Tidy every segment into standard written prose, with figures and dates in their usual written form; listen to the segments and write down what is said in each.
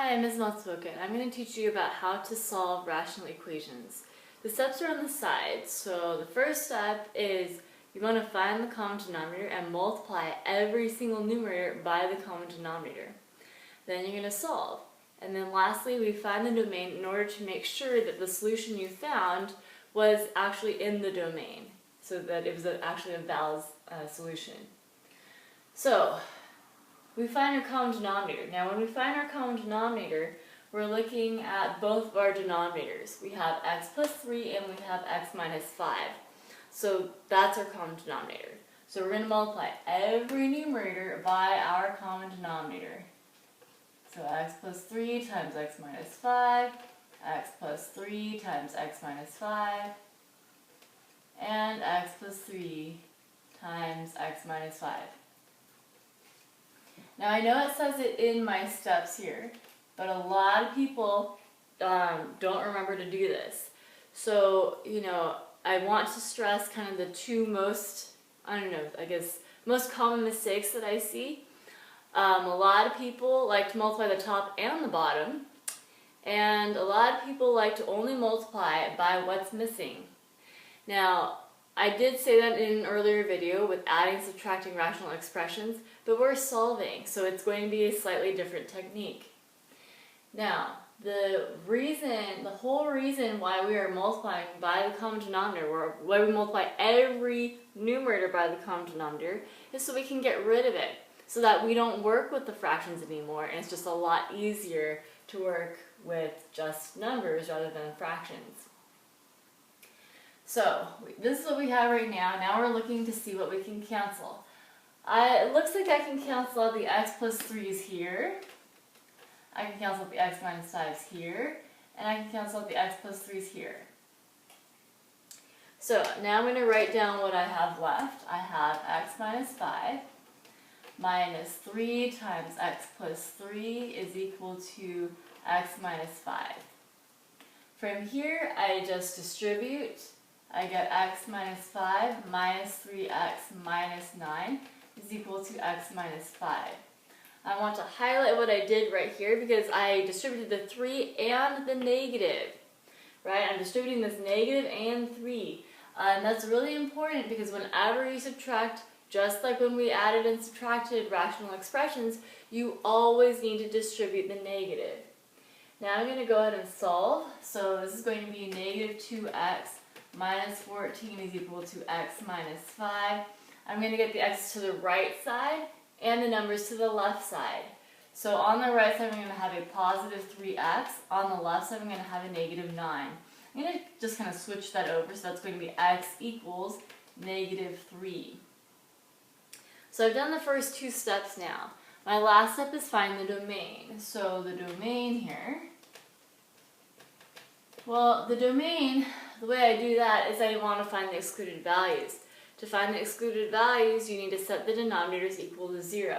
Hi, I'm Ms. Matsuoka, and I'm going to teach you about how to solve rational equations. The steps are on the side. So the first step is you want to find the common denominator and multiply every single numerator by the common denominator. Then you're going to solve. And then lastly, we find the domain in order to make sure that the solution you found was actually in the domain, so that it was actually a valid solution. So we find our common denominator. Now when we find our common denominator, we're looking at both of our denominators. We have x plus 3 and we have x minus 5. So that's our common denominator. So we're going to multiply every numerator by our common denominator. So x plus 3 times x minus 5, x plus 3 times x minus 5, and x plus 3 times x minus 5. Now I know it says it in my steps here, but a lot of people don't remember to do this. So, I want to stress kind of the two most, most common mistakes that I see. A lot of people like to multiply the top and the bottom, and a lot of people like to only multiply by what's missing. Now, I did say that in an earlier video with adding and subtracting rational expressions, but we're solving, so it's going to be a slightly different technique. Now, the whole reason why we are multiplying by the common denominator, why we multiply every numerator by the common denominator, is so we can get rid of it, so that we don't work with the fractions anymore, and it's just a lot easier to work with just numbers rather than fractions. So, this is what we have right now. Now we're looking to see what we can cancel. It looks like I can cancel out the x plus 3's here. I can cancel out the x minus 5's here. And I can cancel out the x plus 3's here. So, now I'm going to write down what I have left. I have x minus 5 minus 3 times x plus 3 is equal to x minus 5. From here, I just distribute. I get x minus 5 minus 3x minus 9 is equal to x minus 5. I want to highlight what I did right here because I distributed the 3 and the negative. Right? I'm distributing this negative and 3. And that's really important because whenever you subtract, just like when we added and subtracted rational expressions, you always need to distribute the negative. Now I'm going to go ahead and solve. So this is going to be negative 2x minus 14 is equal to x minus 5. I'm going to get the x's to the right side and the numbers to the left side. So on the right side I'm going to have a positive 3x. On the left side I'm going to have a negative 9. I'm going to just kind of switch that over, so that's going to be x equals negative 3. So I've done the first two steps now. My last step is find the domain. So the domain here, well, the domain, the way I do that is I want to find the excluded values. To find the excluded values, you need to set the denominators equal to 0.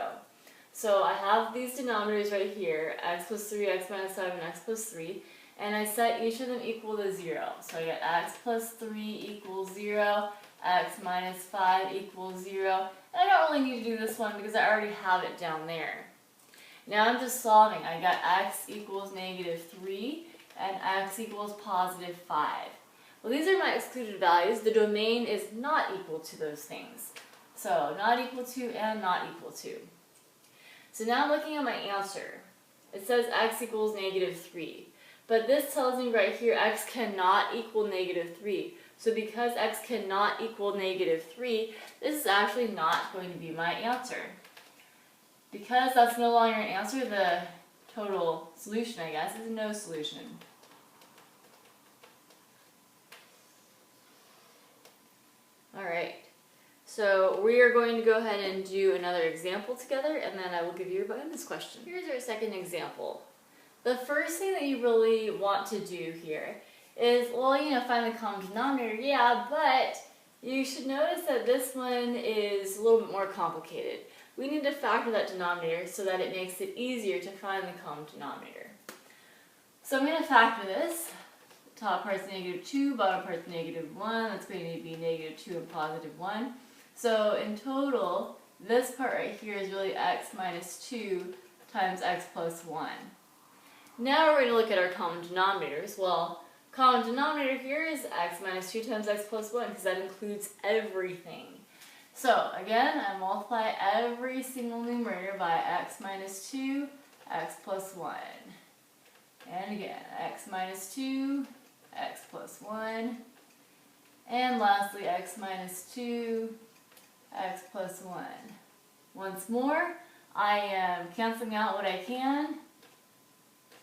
So I have these denominators right here, x plus 3, x minus 5, and x plus 3, and I set each of them equal to 0. So I get x plus 3 equals 0, x minus 5 equals 0, and I don't really need to do this one because I already have it down there. Now I'm just solving. I got x equals negative 3, and x equals positive 5. Well, these are my excluded values. The domain is not equal to those things. So, not equal to and not equal to. So now I'm looking at my answer. It says x equals negative 3. But this tells me right here x cannot equal negative 3. So because x cannot equal negative 3, this is actually not going to be my answer. Because that's no longer an answer, the total solution, I guess, is no solution. Alright, so we are going to go ahead and do another example together, and then I will give you a bonus question. Here's our second example. The first thing that you really want to do here is, find the common denominator, yeah, but you should notice that this one is a little bit more complicated. We need to factor that denominator so that it makes it easier to find the common denominator. So I'm going to factor this. Top part's negative 2, bottom part's negative 1. That's going to be negative 2 and positive 1. So in total, this part right here is really x minus 2 times x plus 1. Now we're going to look at our common denominators. Well, common denominator here is x minus 2 times x plus 1 because that includes everything. So again, I multiply every single numerator by x minus 2, x plus 1. And again, x minus 2, x plus 1. And lastly, x minus 2, x plus 1. Once more, I am canceling out what I can,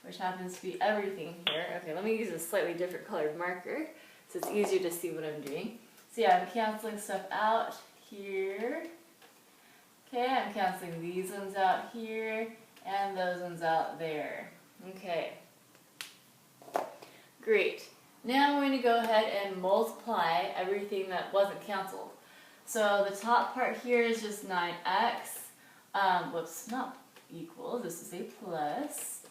which happens to be everything here. Okay, let me use a slightly different colored marker so it's easier to see what I'm doing. So yeah, I'm canceling stuff out here. Okay, I'm canceling these ones out here and those ones out there. Okay, great. Now I'm going to go ahead and multiply everything that wasn't canceled. So the top part here is just 9x. Whoops, not equal, this is a plus.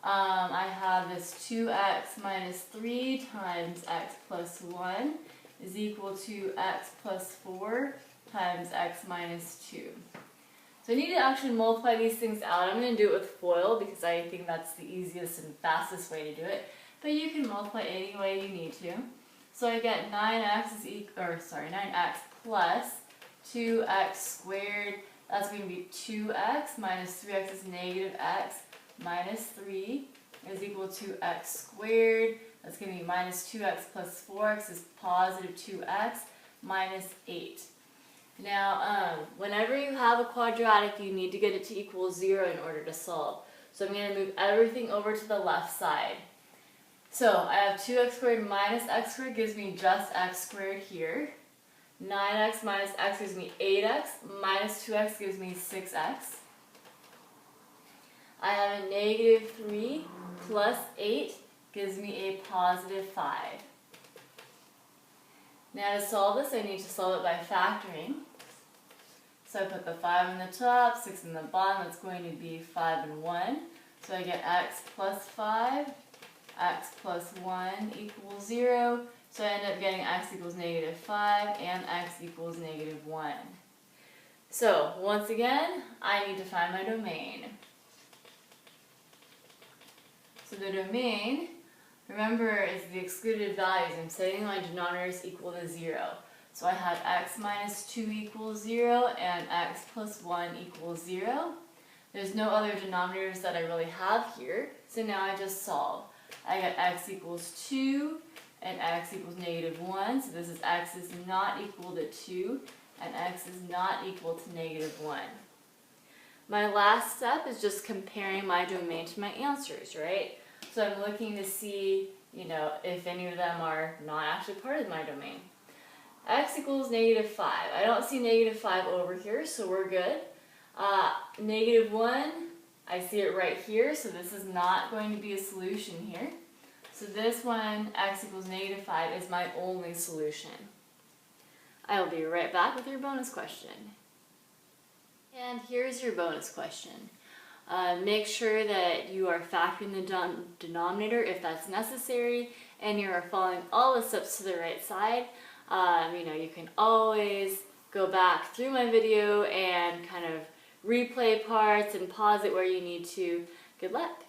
I have this 2x minus 3 times x plus 1 is equal to x plus 4 times x minus 2. So I need to actually multiply these things out. I'm going to do it with FOIL because I think that's the easiest and fastest way to do it. But you can multiply any way you need to. So I get 9x plus 2x squared. That's going to be 2x minus 3x is negative x minus 3 is equal to x squared. That's going to be minus 2x plus 4x is positive 2x minus 8. Now, whenever you have a quadratic, you need to get it to equal 0 in order to solve. So I'm going to move everything over to the left side. So I have 2x squared minus x squared gives me just x squared here. 9x minus x gives me 8x, minus 2x gives me 6x. I have a negative 3 plus 8 gives me a positive 5. Now to solve this, I need to solve it by factoring. So I put the 5 on the top, 6 on the bottom, that's going to be 5 and 1. So I get x plus 5, x plus 1 equals 0. So I end up getting x equals negative 5 and x equals negative 1. So once again, I need to find my domain. So the domain, remember, is the excluded values. I'm setting my denominators equal to 0. So I have x minus 2 equals 0 and x plus 1 equals 0. There's no other denominators that I really have here. So now I just solve. I get x equals 2 and x equals negative 1. So this is x is not equal to 2 and x is not equal to negative 1. My last step is just comparing my domain to my answers, right? So I'm looking to see, if any of them are not actually part of my domain. X equals negative 5. I don't see negative 5 over here, so we're good. Negative 1, I see it right here, so this is not going to be a solution here. So this one, x equals negative 5, is my only solution. I will be right back with your bonus question. And here's your bonus question. Make sure that you are factoring the denominator if that's necessary, and you are following all the steps to the right side. You can always go back through my video and kind of replay parts and pause it where you need to. Good luck!